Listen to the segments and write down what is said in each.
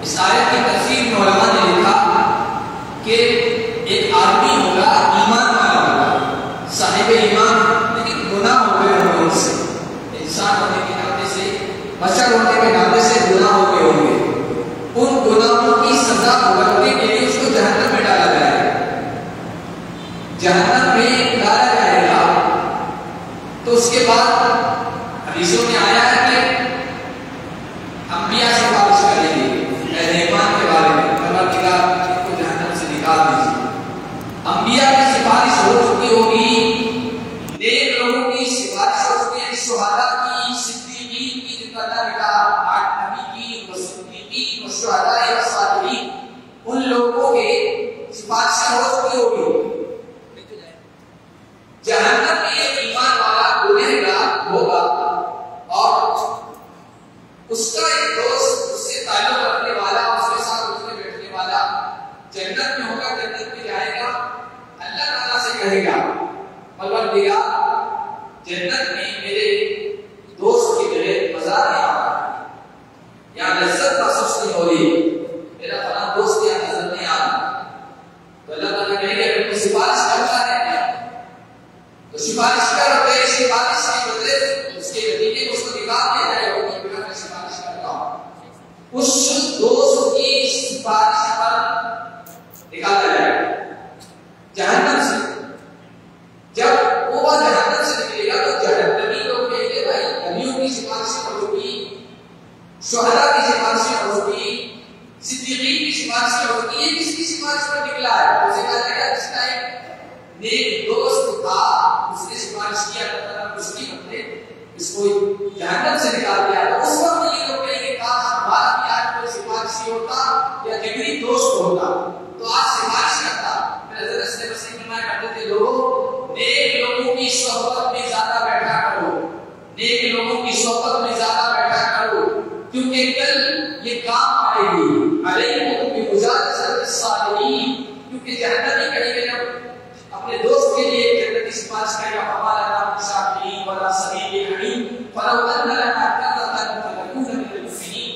اس آیت کی تفسیر میں علماء نے لکھا کہ ایک آدمی ہوگا ایمان والا ہوگا صاحب ایمان لیکن گناہ ہو گئے ہوں گے، ان سے انسان ہونے کے ناطے سے بشر ہونے کے ناطے سے گناہ ہو گئے ہوں گے، ان گناہوں کی سزا بھگتنے کے لیے اس کو جہنم میں ڈالا جائے گا، جہنم میں ڈالا جائے گا۔ تو اس کے بعد حدیثوں میں آیا ہے کہ انبیاء سفارش کریں گے اہل ایمان کے بارے میں، پروردگار ان کو جہنم سے نکال دیجیے۔ انبیاء کی سفارش ہو چکی ہوگی، نیک لوگوں کی سفارش ہو چکی ہے، شہداء کی، صدیقین کی، جن کا اللہ نے کہا نبیین و صدیقین و شہداء و صالحین، ان لوگوں کے سفارشیں ہو چکی ہوگی۔ جہنم میں ایک ایمان والا گنہگار ہوگا اور اس کا ایک دوست، اس سے تعلق رکھنے والا، اس کے ساتھ اٹھنے بیٹھنے والا جنت میں ہوگا، جنت میں جائے گا، اللہ تعالیٰ سے کہے گا پروردگار جنت میں میرے دوست کی جگہ مزہ نہیں آ رہا، یا لذت محسوس نہیں ہو رہی، میرا فلاں دوست یہاں نظر نہیں آ رہا، تو اللہ تعالیٰ کہے گا کہ سفارش کرتا ہے تو سفارش کر، تیری سفارش کے بدلے اس کے نتیجے کو اس کو نکال دیا جائے گا کہ میں سفارش کرتا ہوں، اس دوست کی سفارش پر نکالا جائے گا جہنم سے۔ جب وہ جہنم سے نکلے گا تو جہنمی لوگ کہیں گے بھائی نبیوں کی سفارشیں ہو چکی، شہداء کی سفارشیں ہو چکی، صدیقین کی سفارشیں ہو چکی، یہ کس کی سفارش پر نکلا ہے؟ اسے کہا جائے گا جس کا ایک نیک دوست تھا، اس نے سفارش کیا تھا، اس کی بدلے اس کو جہنم سے نکال دیا، تو اس وقت یہ لوگ کہیں گے کاش ہمارا بھی آج کوئی سفارشی ہوتا یا جگری دوست ہوتا تو آج سفارش کرتا۔ میرے حضرت سے وسیع فرمایا کرتے تھے لوگوں، نیک لوگوں کی صحبت میں زیادہ بیٹھا کرو، نیک لوگوں کی صحبت میں زیادہ بیٹھا کرو، کیونکہ کل یہ کام آئے گی، علیکم بمجالسۃ الصالحین، کیونکہ جہنمی کہیں گے جب اپنے دوست کے لیے جنت کی سفارش کرے گا، ہمارا نام شاکرین ولا صدیق حمیم فلو ان لنا کرۃ فنکون من المؤمنین۔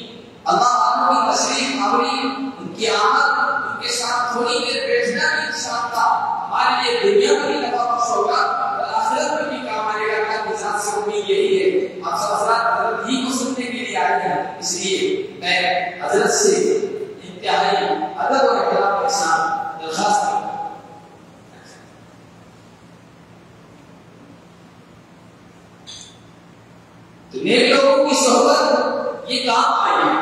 اللہ تعالیٰ کی تشریف آوری، ان کی آمد، ان کے ساتھ تھوڑی دیر بیٹھنا بھی انسان کا ہمارے لیے دنیا میں بھی نفع بخش ہوگا اور آخرت میں بھی کام آئے گا۔ اللہ کی ذات سے امید یہی ہے۔ آپ سب حضرات حضرت ہی کو سننے کے لیے آئے ہیں، اس لیے میں حضرت سے انتہائی ادب اور احترام کے ساتھ درخواست کرتا ہوں نیک لوگوں کی صحبت یہ کام آئی ہے۔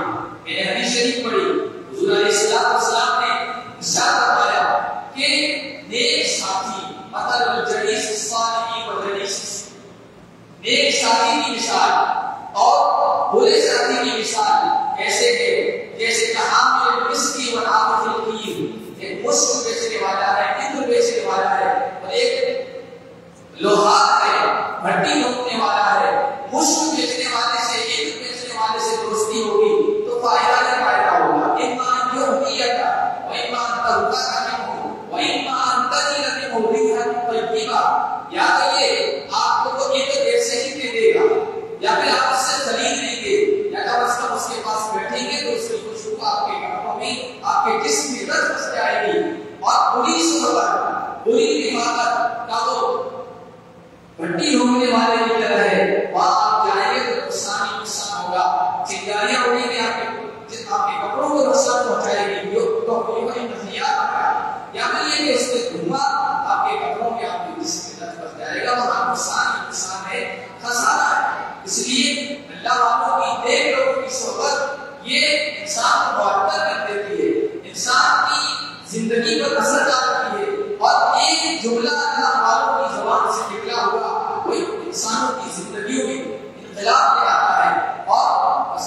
میں نے حدیث شریف پڑھی، حضور علیہ السلام نے ارشاد فرمایا کہ نیک ساتھی مثل الجلیس الصالح والجلیس، نیک ساتھی کی مثال اور برے ساتھی کی مثال ایسے ہے جیسے کہ حامل المسک والعاطف القیر، ایک مشک بیچنے والا ہے، عطر بیچنے والا ہے، اور ایک لوہار ہے، بھٹی نوکنے والا ہے۔ مشک بیچنے والے سے، عطر بیچنے والے سے دوستی ہوگی تو فائدہ ہی فائدہ ہوگا، اما ان یحییکا و اما ان ترکا منہ و اما ان تجد منہ ریحا طیبہ، یا تو یہ آپ کو عطر ایسے ہی دے دے گا یا پھر آپ اس سے خرید لیں گے، یا کم از کم اس کے پاس بیٹھیں گے تو اس کی خوشبو آپ کے کپڑوں میں، آپ کے جسم میں رس بس جائے گی۔ اور بری صحبت، بری رفاقت کا وہ بھٹی ہونے والے کی طرح ہے، وہاں آپ جائیں گے تو نقصان ہی نقصان ہوگا، چنگاریاں اڑیں گی، آپ کے کپڑوں کو نقصان پہنچائے گی، یا پھر یہ کہ اس کے دھواں آپ کے کپڑوں میں، آپ کے جسم میں رس بس جائے گا، وہاں نقصان ہی نقصان ہے، خسارہ ہے۔ اس لیے اللہ والوں کی، نیک لوگوں کی صحبت یہ انسان کو معطل کر دیتی ہے، انسان کی زندگی پر اثر ڈالتی ہے، اور ایک جملہ اللہ والوں کی زبان سے نکلا ہوا کوئی انسانوں کی زندگیوں میں انقلاب لے آتا ہے اور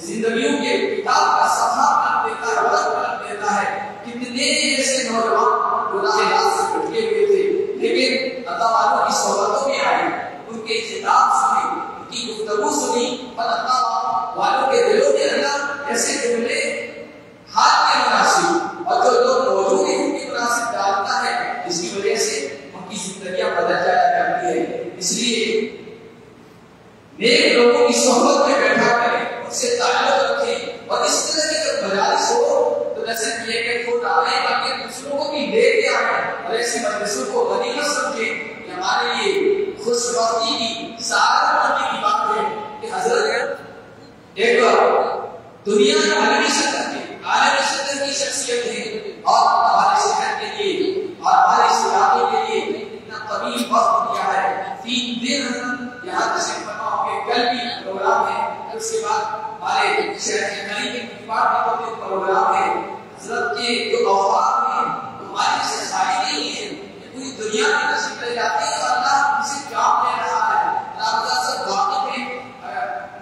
زندگیوں کے کتاب کا صفحہ پلٹ دیتا ہے، رقم پلٹ دیتا ہے۔ کتنے ایسے نوجوان گناہ راست سے بھٹکے ہوئے تھے لیکن اللہ والوں کی صحبتوں میں آئے، ان کے خطاب سنے، ان کی گفتگو سنی، اور اللہ والوں کے دلوں کے اندر ایسے جملے حال کے مناسب اور جو لوگ موجود ہیں ان کی مناسب ڈالتا ہے، جس کی وجہ سے ان کی زندگیاں بدل جایا کرتی ہے۔ اس لیے نیک لوگوں کی صحبت میں بیٹھا کریں، ان سے تعلق رکھیں، اور اس طرح کی جب مجالس دنیا عالمی سطح کی شخصیت ہے اور ہمارے شہر کے لیے اور ہمارے اس علاقے کے لیے اتنا طویل وقت دیا ہے. 3 دن یہاں تشریف فرما ہوں گے. کل بھی پروگرام ہے, اس کے بعد ہمارے شہر کے خلیج کے ڈپارٹمنٹ میں پروگرام ہے. حضرت کے جو اوقات ہیں ہمارے سے خالی نہیں ہے, پوری دنیا میں تشریف لے جاتے ہیں اور اللہ ان سے کام لے رہا ہے. اللہ سے واقعی میں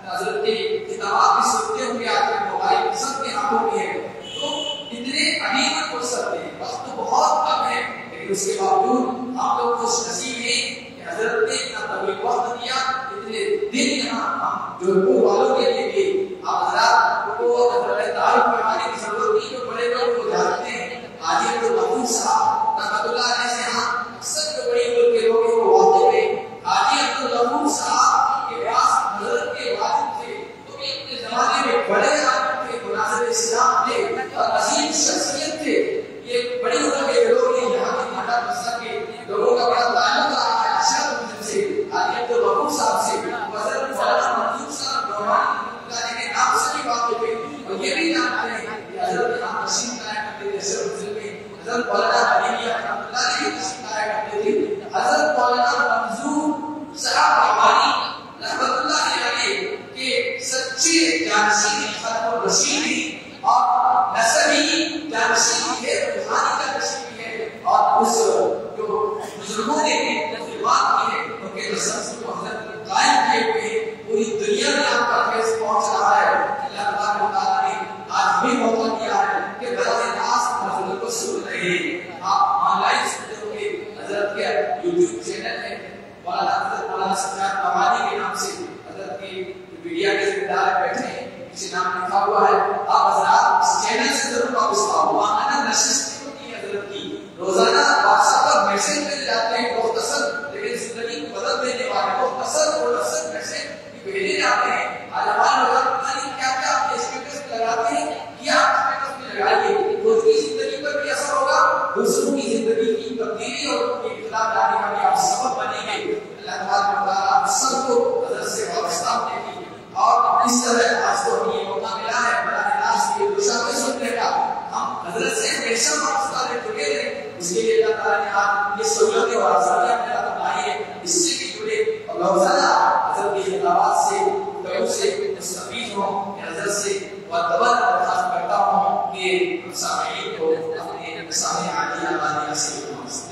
حضرت کے کتابات بھی سنتے ہوں گے, آپ کے موبائل سب کے ہاتھوں میں ہے. تو اتنے عظیم فرصت ہے, وقت تو بہت کم ہے, لیکن اس کے باوجود ہم لوگ خوش نصیب ہیں کہ حضرت نے اتنا طویل وقت دیا. اتنے دن یہاں ہم جو پور والوں کے لیے بھی آپ حضرات کو تعارف کروانے کی ضرورت نہیں, جو بڑے لوگ کو جانتے ہیں. آج یہ تو محمود صاحب رحمۃ اللہ علیہ سے ہاں اکثر جو بڑی ملک کے لوگ ہیں وہ واقف ہیں. آج یہ عبدالغفور صاحب کے پاس حضرت کے والد تھے, تو ایک زمانے میں بڑے عالم تھے, مناظر اسلام تھے اور عظیم شخصیت تھے. یہ بڑی عمر کے لوگ ہیں, یہاں کے ماڈا مسئلہ کے لوگوں کا بڑا تعلق رہا ہے اشرف سے. آج یہ عبدالغفور صاحب سے حضرت مولانا منظور صاحب نعمانی کے نام سے بھی واقف ہے, اور یہ بھی جانتے ہیں کہ حضرت یہاں تشریف لایا کرتے تھے. حضرت مولانا علی رحمۃ اللہ علیہ تشریف لایا کرتے تھے. حضرت مولانا منظور صاحب نعمانی رحمۃ اللہ علیہ کے سچے جانشین ختم الرشید اور نسبی جانشین ہے, روحانی کا نشین ہے, اور اس جو بزرگوں نے مسلمان کی ہے ان کے رسم کو حضرت قائم کیے ہوئے پوری دنیا میں آپ کا فیض پہنچ رہا ہے. اللہ تبارک و تعالیٰ نے آج بھی موقع دیا ہے کہ براہ راست حضرت کو سن رہے ہیں. آپ آن لائن سنتے ہوں گے, حضرت کے یوٹیوب چینل ہے مولانا سجاد نعمانی کے نام سے, حضرت کی میڈیا کے ذمہ دار بیٹھے ہیں, کسی نام لکھا ہوا ہے. آپ حضرات اس چینل سے ضرور واپس پاؤ. ماہانہ نشستیں ہوتی ہیں حضرت کی, روزانہ واٹس ایپ پر میسج مل جاتے ہیں مختصر لیکن زندگی کو بدل دینے والے مختصر میسج بھیجے جاتے ہیں. آج ہمارے لوگ پتہ نہیں کیا کیا اپنے اسٹیٹس پہ لگاتے ہیں, کیا اسٹیٹس پہ لگائیے, خود کی زندگی پر بھی اثر ہوگا, دوسروں کی زندگی کی تبدیلی اور انقلاب لانے کا بھی آپ سبب بنیں گے. اللہ تبارک و تعالیٰ آپ سب کو حضرت سے وابستہ ہونے کی اور اس طرح آج تو ہمیں یہ موقع ملا ہے براہ راست یہ دوسرا کوئی سننے کا, ہم حضرت سے ہمیشہ وابستہ رہ چکے ہیں. اس کے لیے اللہ تعالیٰ نے آپ یہ سہولتیں اور آسانیاں اپنے ہاتھ بنائی ہے, اس سے بھی جڑے اور روزانہ حضرت کی خدمات سے مستفید ہوں. حضرت سے معتبر درخواست کرتا ہوں کہ سامعین کو اپنے مسائل عالیہ عالیہ سے وابستہ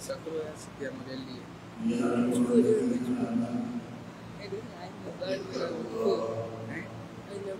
satu ya setiap model dia.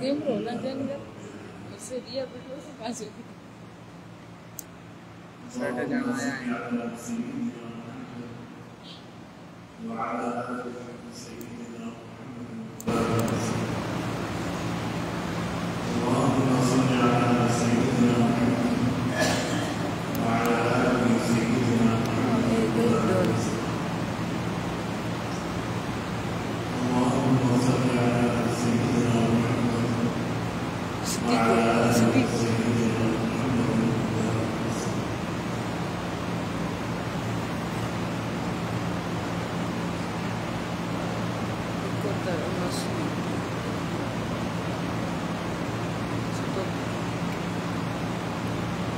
¿Qué broma tenga? Sería pero no pasa. ساٹا جانا آیا ہے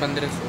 1500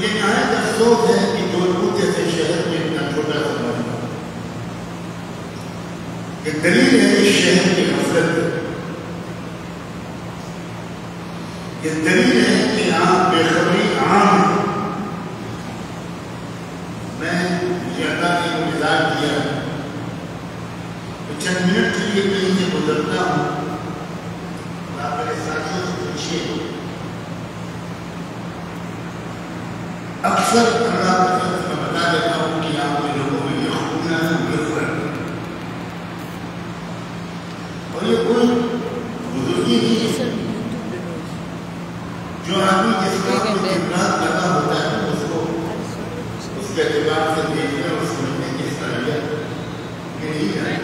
مجھے نہایت افسوس ہے کہ جودھپور جیسے شہر میں اتنا چھوٹا سا موجود یہ دلیل ہے اس شہر کی غفلت، یہ دلیل ہے کہ یہاں بے خبری عام ہے۔ میں مجھے اللہ نے مزاج دیا تو چند منٹ کے لیے کہیں سے گزرتا ہوں، آپ میرے ساتھیوں سے پوچھیے اکثر اللہ کا میں بتا دیتا ہوں کہ یہاں کے لوگوں میں یہ خوبیاں ہیں، یہ فرق ہے، اور یہ کوئی بزرگی نہیں ہے۔ جو آدمی جس کا خدمات لگا ہوتا ہے اس کو اس کے اعتبار سے دیکھنے اور سمجھنے کی صلاحیت یہ نہیں ہے۔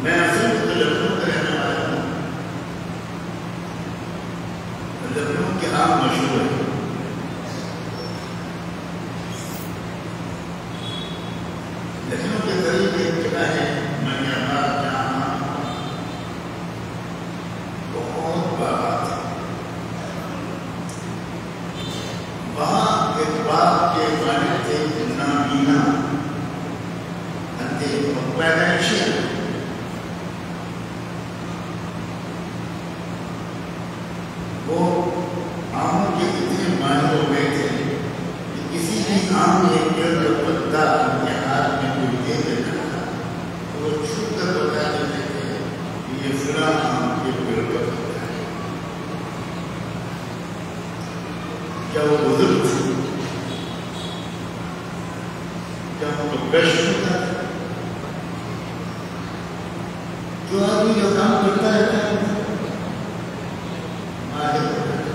میں اصل میں تو لکھنؤ کا رہنے والا ہوں، لکھنؤ کے آم مشہور ہے، لکھنؤ کے قریب ایک جگہ ہے منیاباد، جہاں بہت باغات ہے۔ وہاں ایک باغ کے مالک تھے نابینا، پیدائشی وہ آموں کے اتنے ماہر ہو گئے تھے کہ کسی بھی آم ایک پیڑ کا پتا اپنے ہاتھ میں کوئی دے دیتا تھا تو وہ چھپ کر بتا دیتے تھے کہ یہ فلاں آم کے پیڑ کا پتا ہے۔ کیا وہ بزرگ تھے؟ کیا وہ پروفیشنل ہوتا تھا؟ جو آدمی جو کام کرتا رہتا ہے ماہر ہوتا ہے۔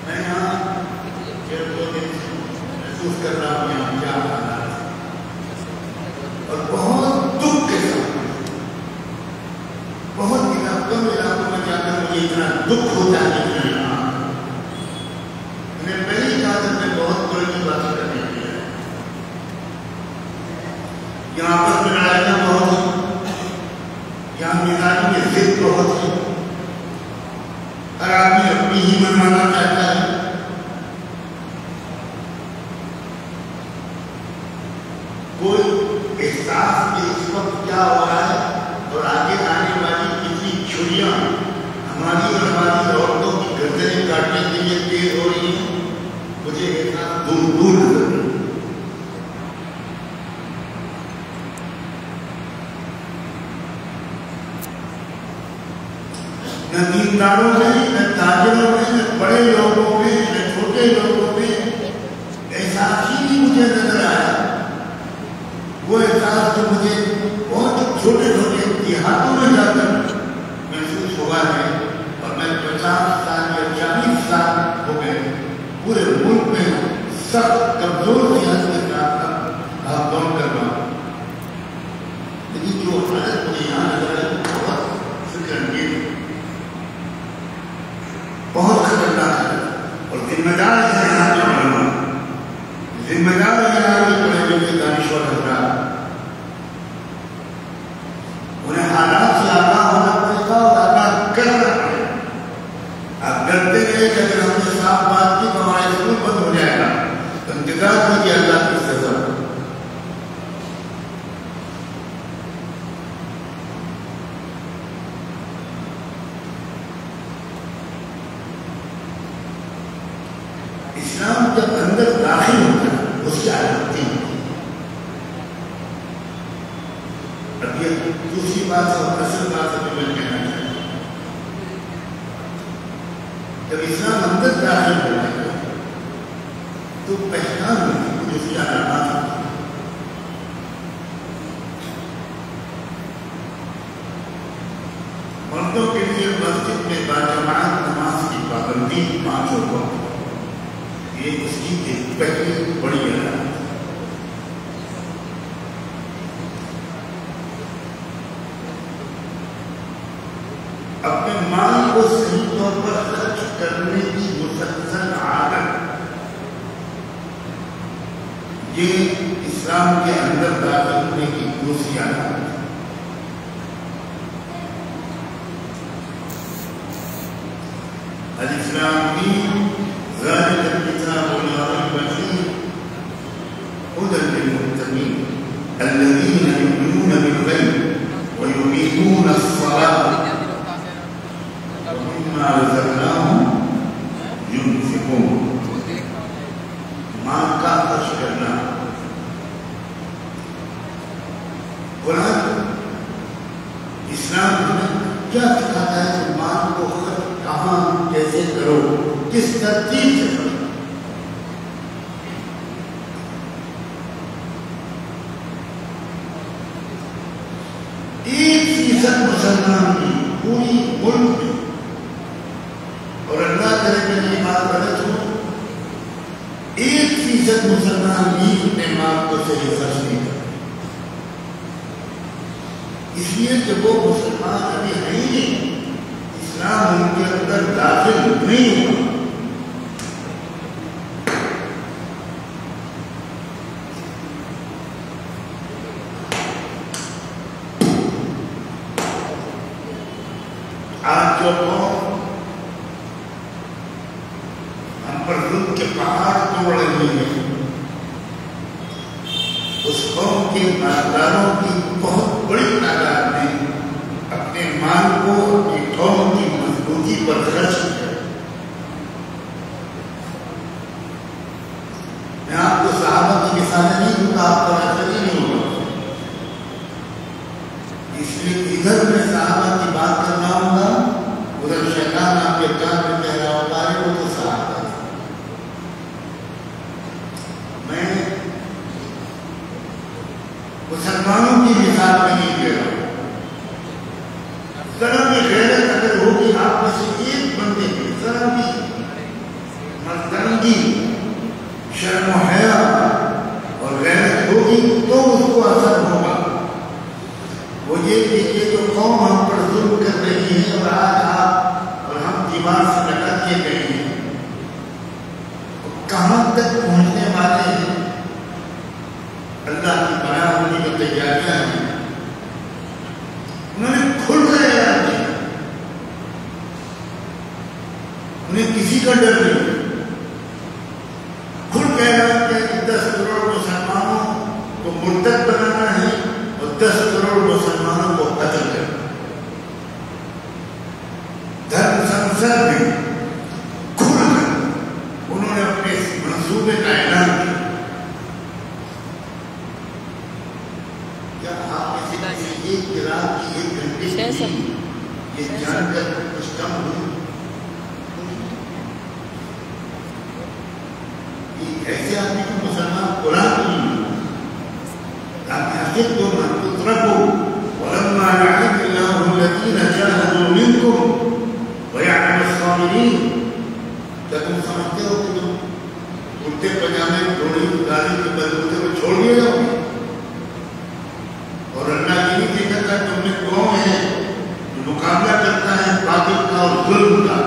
میں یہاں ڈیڑھ دو دن سے محسوس کر رہا ہوں یہاں کیا حالات ہے، اور بہت دکھ کے ساتھ بہت کم علاقوں میں جا کر مجھے اتنا دکھ ہوتا ہے کہ یہاں میں پہلی اجازت میں بہت بڑی باتیں کرنے کی ہے۔ یہاں آپس میں لڑائیاں بہت ہیں، یہاں مزاج میں ضد بہت ہے، ہر آدمی اپنی ہی منوانا چاہتا ہے۔ کوئی احساس کہ اس وقت کیا ہو رہا ہے اور آگے آنے والی کتنی چھریاں ہماری اور ہماری عورتوں کی گردنیں کاٹنے کے لیے تیز ہو رہی ہیں، مجھے احساس دور دور نظر نہیں۔ نہ دینداروں میں، نہ تاجروں میں، نہ بڑے لوگوں میں، نہ چھوٹے لوگوں میں احساس ہی نہیں مجھے نظر آیا۔ وہ احساس جو مجھے بہت چھوٹے چھوٹے دیہاتوں میں جا کر محسوس ہوا ہے، اور میں 50 سال یا 40 سال ہو گئے پورے ملک میں سخت کمزور سیاست کے ساتھ آپ دور کر رہا ہوں، لیکن جو حالت مجھے یہاں نظر آئی بہت فکر انگیز، بہت خطرناک ہے، اور ذمہ دار ہے یہاں کے علماء، ذمہ دار ہے یہاں کے پڑھے لکھے دانشور حضرات۔ انہیں حالات سے آگاہ ہونا پڑے گا اور آگاہ کرنا پڑے گا۔ آپ ڈرتے رہے کہ اگر ہم نے صاف بات کی تو ہمارا اسکول بند ہو جائے گا، تو انتظار کیجیے اللہ کی سزا۔ اسلام جب اندر داخل ہوتا ہے اس کی علامتیں ہوتی ہیں۔ اب یہ دوسری بات اور اصل بات ہے جو میں کہنا چاہتا ہوں، جب اسلام اندر داخل ہوتا ہے تو پہچان ہوتی ہے، اس کی علامات ہوتی ہیں۔ مردوں کے لیے مسجد میں باجماعت نماز کی پابندی 5 وقت، یہ اس کی ایک پہلی بڑی علامت ہے۔ اپنے مال کو صحیح طور پر خرچ کرنے کی مسلسل عادت، یہ اسلام کے اندر داخل ہونے کی دوسری آیات الف لام میم ذلك الكتاب لا ريب فيه هدى للمتقين الذين يؤمنون بالغيب ويقيمون الصلاة ومما رزقناهم ينفقون. مال کا خرچ کرنا. قرآن اسلام ہمیں کیا سکھاتا ہے کہ مال کو خرچ کہاں کیسے کرو، کس ترتیب سے کرو. مسلمان کی پوری ملک میں، اور اللہ کرے کہ یہ بات غلط ہو، 1% مسلمان بھی اپنے مال کو صحیح خرچ نہیں کرتے، اس لیے کہ وہ مسلمان ابھی ہے ہی نہیں، اسلام ان کے اندر داخل نہیں ہوا. آج جو قوم ہم پر ظلم کے پہاڑ توڑ رہی ہے، اس قوم کے مالداروں کی بہت بڑی تعداد نے اپنے مال کو اپنی قوم کی مضبوطی پر خرچ کیا. میں آپ کو صحابہ کی مثالیں نہیں دوں گا، آپ کا اثر ہی نہیں ہوگا، اس لیے ادھر میں صحابہ کی بات کر رہا ہوں گا، ادھر شیطان آپ کے کان میں کہہ رہا ہوگا ہے وہ تو صحابہ ہے. میں مسلمانوں کی مثال میں نہیں دے رہا ہوں. ذرا بھی غیرت اگر ہوگی آپ میں سے ایک بندے کی، ذرا بھی مردنگی، شرم و حیا اور غیرت ہوگی تو اس کو اثر ہوگا. وہ یہ کہ یہ جو قوم ہم پر ظلم کر رہی ہے اور آج آپ اور ہم دیوار سے لٹک کے گئے ہیں، کہاں تک پہنچنے والے ہیں. اللہ کی پناہ ہونے کی تیاریاں ہیں. انہوں نے کھل کر اعلان کیا، انہیں کسی کا ڈر نہیں، کھل کر اعلان کیا کہ 10 کروڑ مسلمانوں کو مرتد بنانا ہے اور 10 کروڑ مسلمانوں کو قتل کرنا. دھرم سنسد میں کھل کر انہوں نے اپنے منصوبے کا اعلان کیا. کیا آپ میں سے ایک رات کی 1 گھنٹے کی یہ جان کر کچھ کم ہوئی؟ ایسے آدمی کو مسلمان قرآن نہیں حسبتم أن تتركوا ولما يعلم الله الذين جاهدوا منكم ويعلم الصابرين. کیا تم سمجھتے ہو کہ تم کرتے پجامے گھوڑی گاڑی کے بلبوتے کو چھوڑ دیا جاؤ گے؟ اور اللہ یہ نہیں دیکھا تھا تم نے قوم ہے جو مقابلہ کرتا ہے باطل کا اور ظلم کا،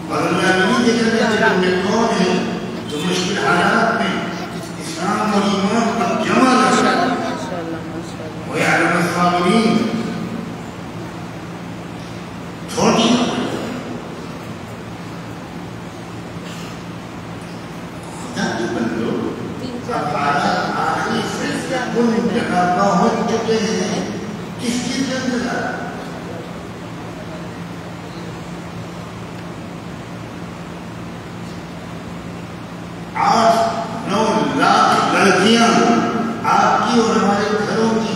اور اللہ یہ نہیں دیکھا تھا کہ تم نے قوم ہے جو مشکل حالات میں اسلام اور ایمان پر جمع رہا. وَيَعْلَمَ الصَّابِرِينَ. چھوٹی خدا کے بندو، اب آخری سے ان جگہ پہنچ چکے ہیں کس چیز کے اندر. آج 9 لاکھ لڑکیاں آپ کی اور ہمارے گھروں کی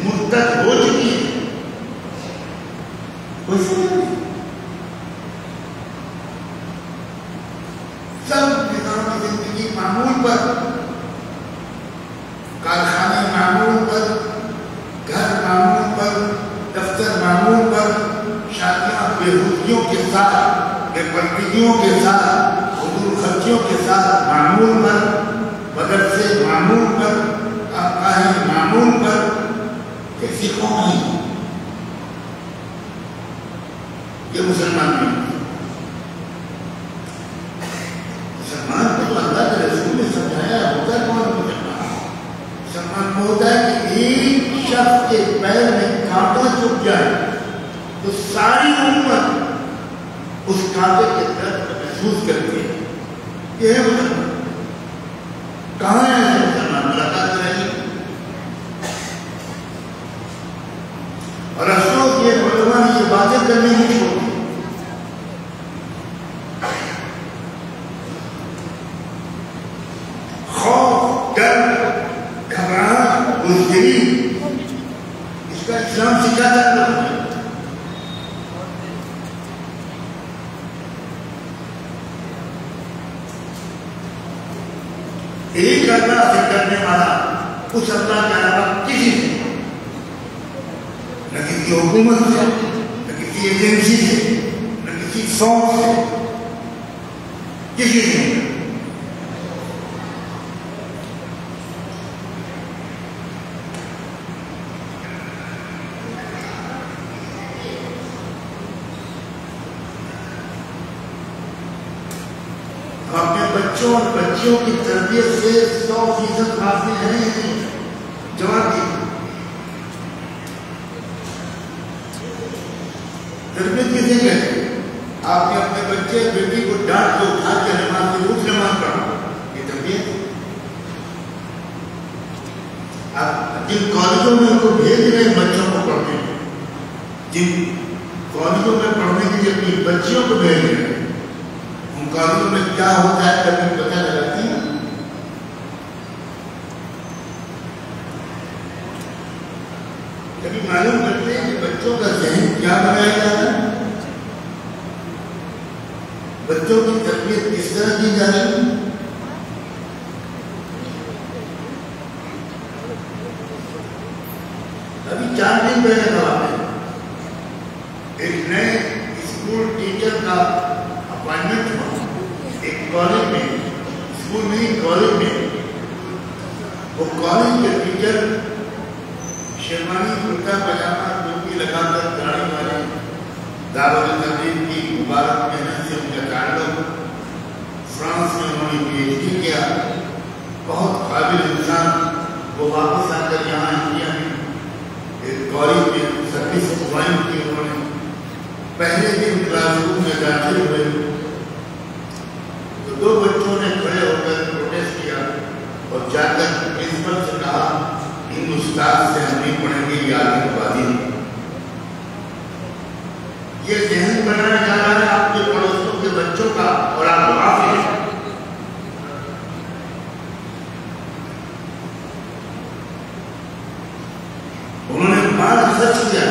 مرتد ہو چکی ہیں. کوئی سمجھ نہیں. سب نظام کی زندگی معمول پر، کارخانے معمول پر، گھر معمول پر، دفتر معمول پر، شادیاں بےہودگیوں کے ساتھ، بے پردگیوں کے ساتھ، فضول خرچیوں کے ساتھ معمول پر، مدرسے معمول پر، خانقاہیں معمول پر. کیسی قوم ہے یہ مسلمان نہیں. مسلمان کو تو اللہ کے رسول نے سمجھایا ہوتا مسلمان کو ہوتا ہے کہ ایک شخص کے پیر میں کانٹا چپ جائے تو ساری امت اس کانٹے کے درد کو محسوس کرتی ہے. یہ ہے مسلمان. کہاں ہے مسلمان؟ ملاقات رہی. اور افسوس یہ علماء نے یہ باتیں کرنے نہیں چھوڑی. خوف، ڈر، گھبراہٹ، بزدلی، اس کا اسلام سے کیا تعلق ہے؟ ایک اللہ سے کرنے والا اس اللہ کے علاوہ کسی سے، نہ کسی حکومت سے، نہ کسی ایجنسی سے، نہ کسی فوج سے، کسی سے نہیں. اپنے بچوں اور بچیوں کی تربیت سے 100% حاصل ہیں. جواب دیجیے. تربیت کسے کہتے ہیں؟ آپ نے اپنے بچے بیٹی کو ڈانٹ کے اٹھا کے نماز سے اٹھ نماز پڑھا، یہ تربیت. آپ جن کالجوں میں ان کو بھیج رہے ہیں بچوں کو پڑھنے، جن کالجوں میں پڑھنے کے لیے اپنی بچیوں کو بھیج رہے ہیں، ان کالجوں میں کیا ہوتا ہے کبھی پتہ لگاتی ہے؟ کبھی معلوم کرتے ہیں کہ بچوں کا ذہن کیا بنایا جا رہا ہے، بچوں کی تربیت کس طرح کی جا رہی ہے؟ ابھی 4 دن پہلے کا واقعہ ہے. ایک نئے اسکول ٹیچر کا اپائنٹمنٹ ہوا ایک کالج میں، اسکول نہیں کالج میں. وہ کالج کے ٹیچر شیروانی کرتا پاجامہ ٹوپی لگا کر گاڑی والے دارالتعلیم کی مبارک محنت سے ان کا تعلق. فرانس میں انہوں نے پی ایچ ڈی کیا. بہت قابل انسان. وہ واپس آ کر یہاں انڈیا میں ایک کالج میں سروس قوائم کی. انہوں نے پہلے دن کلاس روم میں داخل ہوئے تو 2 بچوں نے کھڑے ہو کر پروٹیسٹ کیا اور جا کر پرنسپل سے کہا ان استاد سے ہم نہیں پڑھیں گے، یہ آتنکوادی ہے. یہ ذہن بنایا جا رہا ہے آپ کے پڑوسیوں کے بچوں کا اور آپ غافل ہیں. انہوں نے مال خرچ کیا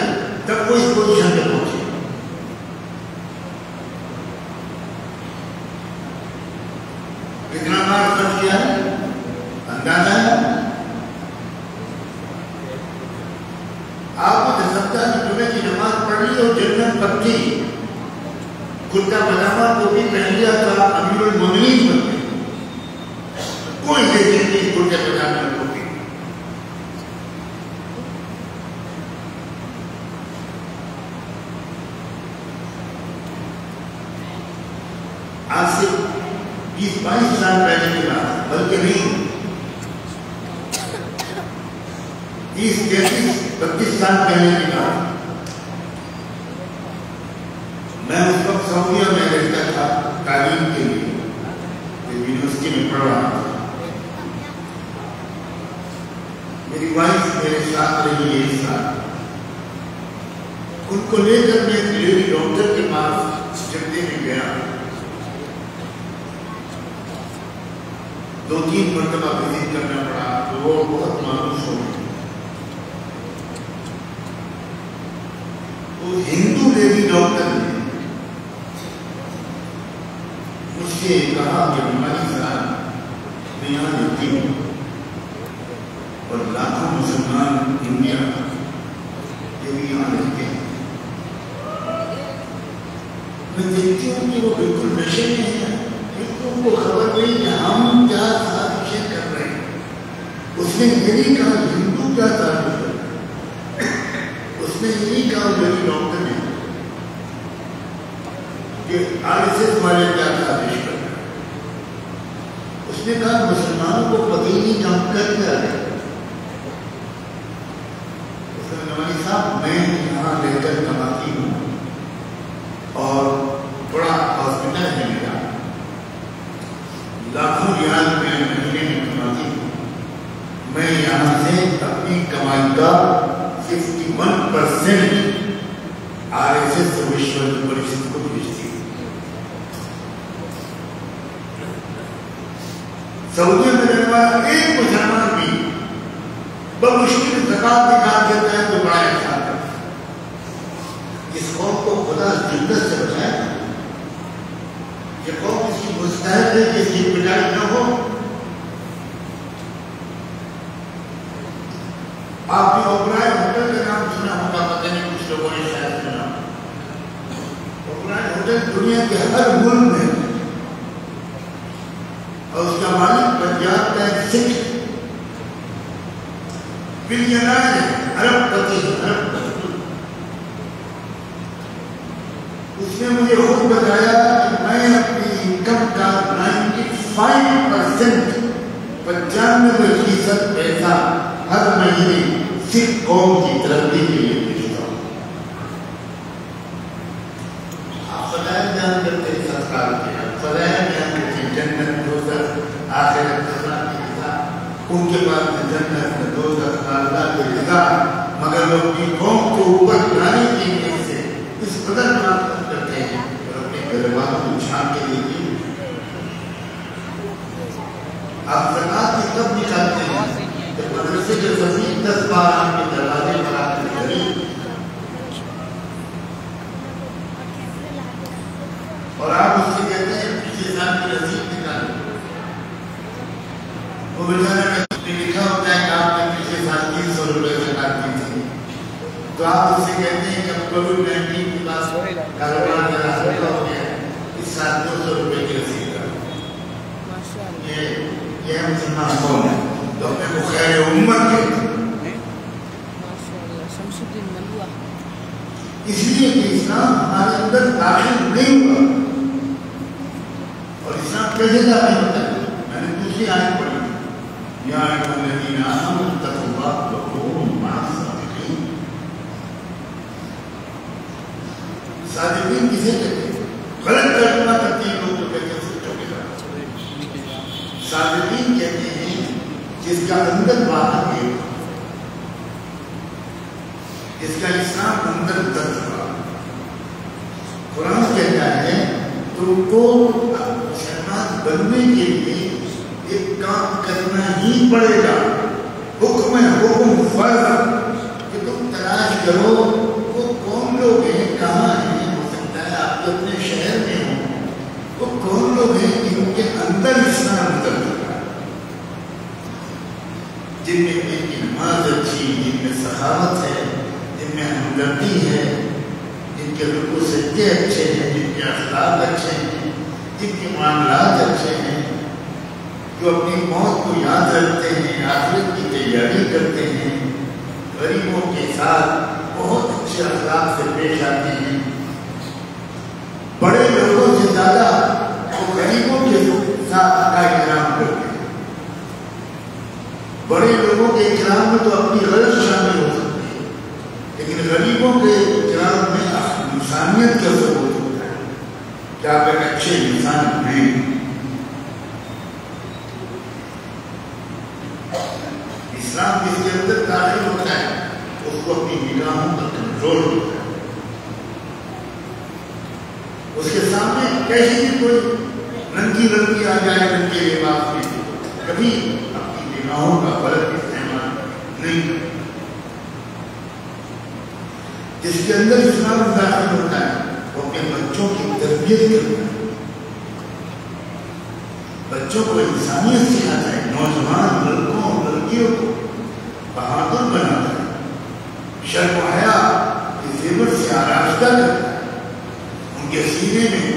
تب وہ اس پوزیشن پہ پہنچے. کتنا مال خرچ کیا ہے اندازہ ہے؟ آپ کو سکتا ہے کہ جمعے کی نماز پڑھ لی اور جنت پکی کرتا پاجامہ کو بھی پہن لیا تھا، امیر المومنین بن گئے. کوئی دیکھیں گے کرتے پاجامے کو بھی. آج سے 20-22 سال پہلے کی بات، بلکہ نہیں 30-32 سال پہلے کی بات. میں اس وقت سعودیہ میں رہتا تھا تعلیم کے لیے، یونیورسٹی میں پڑھ رہا تھا. میری وائف میرے ساتھ رہی 1 سال. ان کو لے کر میں ایک لیڈی ڈاکٹر کے پاس جدے میں گیا. 2-3 مرتبہ وزٹ کرنا پڑا تو وہ بہت مایوس ہو گئی. وہ ہندو لیڈی ڈاکٹر نے مجھ سے کہا کہ ہماری صاحب میں یہاں رہتی ہوں اور لاکھوں مسلمان انڈیا یہ بھی یہاں رہتے ہیں. میں دیکھتی ہوں کہ وہ بالکل نشے میں ہیں. ان کو خبر نہیں کہ ہم کیا سازشیں کر رہے ہیں. اس نے یہ نہیں کہا ہندو کیا سازش کر رہے ہیں. اس نے یہ نہیں کہا میری ڈاکٹر نے کہ RSS والے کیا سازش کر رہے ہیں. اس نے کہا مسلمانوں کو پتہ ہی نہیں کہ ہم کر کیا رہے ہیں. میں یہاں سے اپنی کمائی کا 51% RSS وشو پریشد کو بھیجتی ہوں. سعودی میں رہنے والا ایک مسلمان بھی بمشکل زکات نکال دیتا ہے تو بڑا احسان کرتا ہے. اس قوم کو خدا جنت سے بچائے. یہ قوم اس کی مستحق ہے کہ اس کی پٹائی نہ ہو. آپ نے اوبرائے ہوٹل کا نام سنا ہوگا, پتہ نہیں کچھ لوگوں نے شاید سنا. اوبرائے ہوٹل دنیا کے ہر ملک میں اور اس کا مالک پنجاب کا ایک سکھ بلینئر ہے, ارب پتی. اس نے مجھے خود بتایا کہ میں اپنی انکم کا 95% 95% پیسہ ہر مہینے سکھ قوم کی ترقی کے لیے بھیجتا ہوں. آپ فضائل بیان کرتے ہیں سرکار کے, فضائل بیان کرتے ہیں جنت دوزخ آخرت اللہ کی رضا. ان کے بعد میں جنت دوزخ اللہ کی رضا, مگر لوگ اپنی قوم کو اوپر لانے کی نیت سے اس قدر بات کرتے ہیں اور اپنے گھر والوں کو چھان کے لیے. آپ زکات کی کب نکالتے ہیں؟ جب مدرسے کے زمین 10 بار آپ کے دروازے پر آ کر کھڑی اور آپ اس سے کہتے ہیں پچھلے سال کی رسید نکالیں. وہ بیچارے میں لکھا ہوتا ہے کہ آپ نے پچھلے سال 300 روپے زکات دی تھی, تو آپ اس سے کہتے ہیں کہ کووڈ-19 کے بعد کاروبار ذرا ہلکا ہو گیا, اس سال 200 روپے کی رسید کرو. یہ مسلمان قوم ہے تو اپنے کو خیر امت کہتے ہیں. اس لیے کہ اسلام ہمارے اندر داخل نہیں ہوا. اور اسلام کیسے داخل ہوتا ہے؟ میں نے دوسری آیت پڑھی, یا ایھا الذین آمنوا اتقوا اللہ وکونوا مع الصادقین. صادقین کسے کہتے ہیں؟ غلط ترجمہ کرتے ہیں لوگ تو کہتے ہیں سچوں کے ساتھ. صادقین کہتے ہیں جس کا اندر باہر ہے, جس کا اسلام اندر درد ہوا. قرآن کہتا ہے تم کو مسلمان بننے کے لیے ایک کام کرنا ہی پڑے گا. حکم ہے, حکم فرض کہ تم تلاش کرو وہ کون لوگ ہیں, کہاں ہیں. ہو سکتا ہے آپ کے اپنے شہر میں ہوں. وہ کون لوگ ہیں جن کے اندر اسلام اندر جن میں ان کی نماز اچھی, جن میں سخاوت ہے, جن میں ہمدردی ہے, جن کے رکوع سجدے اچھے ہیں, جن کے اخلاق اچھے ہیں, جن کے معاملات اچھے ہیں, جو اپنی موت کو یاد رکھتے ہیں, آخرت کی تیاری کرتے ہیں, غریبوں کے ساتھ بہت اچھے اخلاق سے پیش آتے ہیں. بڑے لوگوں سے زیادہ وہ غریبوں کے ساتھ کا احترام کرتے ہیں. بڑے لوگوں کے اکرام میں تو اپنی غرض شامل ہو سکتی ہے, لیکن غریبوں کے اکرام میں انسانیت کا ثبوت ہوتا ہے کہ آپ ایک اچھے انسان ہیں. اسلام جس کے اندر داخل ہوتا ہے اس کو اپنی نگاہوں پر کنٹرول ہوتا ہے. اس کے سامنے کیسی بھی کوئی رنگی رنگی آ جائے, رنگی لباس میں کبھی اپنی نگاہوں کا غلط استعمال نہیں کرتا. جس کے اندر اسلام داخل ہوتا ہے وہ اپنے بچوں کی تربیت کرتا ہے, بچوں کو انسانیت سکھاتا ہے, نوجوان لڑکوں اور لڑکیوں کو بہادر بناتا ہے, شرم و حیا کے زیور سے آراستہ کرتا ہے, ان کے سینے میں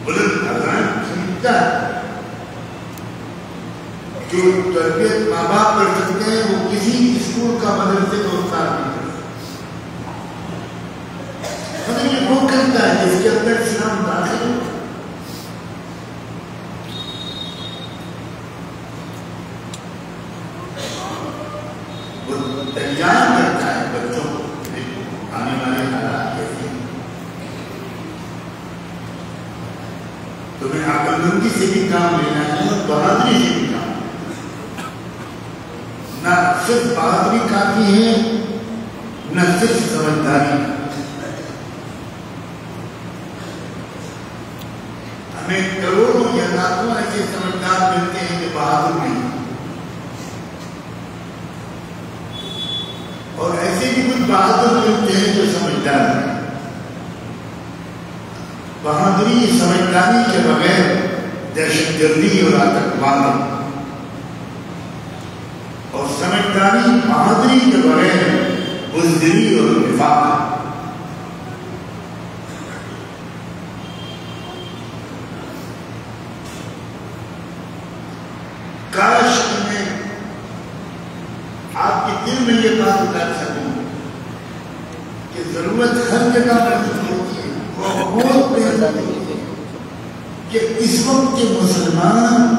بلند اذان کھینچتا ہے. جو تربیت ماں باپ کر سکتے ہیں وہ کسی اسکول کا مدرسے کا استاد نہیں کر سکتا. مگر یہ وہ کرتا ہے جس کے اندر اسلام داخل ہو. وہ تیار کرتا ہے بچوں کو آنے والے حالات کیسے ہیں. تمہیں عقل مندی سے بھی کام لینا ہے اور بہادری سے بھی کام. نہ صرف بہادری کافی ہے نہ صرف سمجھداری. ہمیں کروڑوں یا لاکھوں ایسے سمجھدار ملتے ہیں جو بہادر نہیں، اور ایسے بھی کچھ بہادر ملتے ہیں جو سمجھدار ہیں. بہادری سمجھداری کے بغیر دہشت گردی اور آتنکواد، اور سمجھداری بہادری کے بغیر بزدلی اور نفاق. کاش میں آپ کے دل میں یہ بات اتار سکوں کہ ضرورت ہر جگہ موجود ہوتی ہے، وہ بہت کہ اس وقت کے مسلمان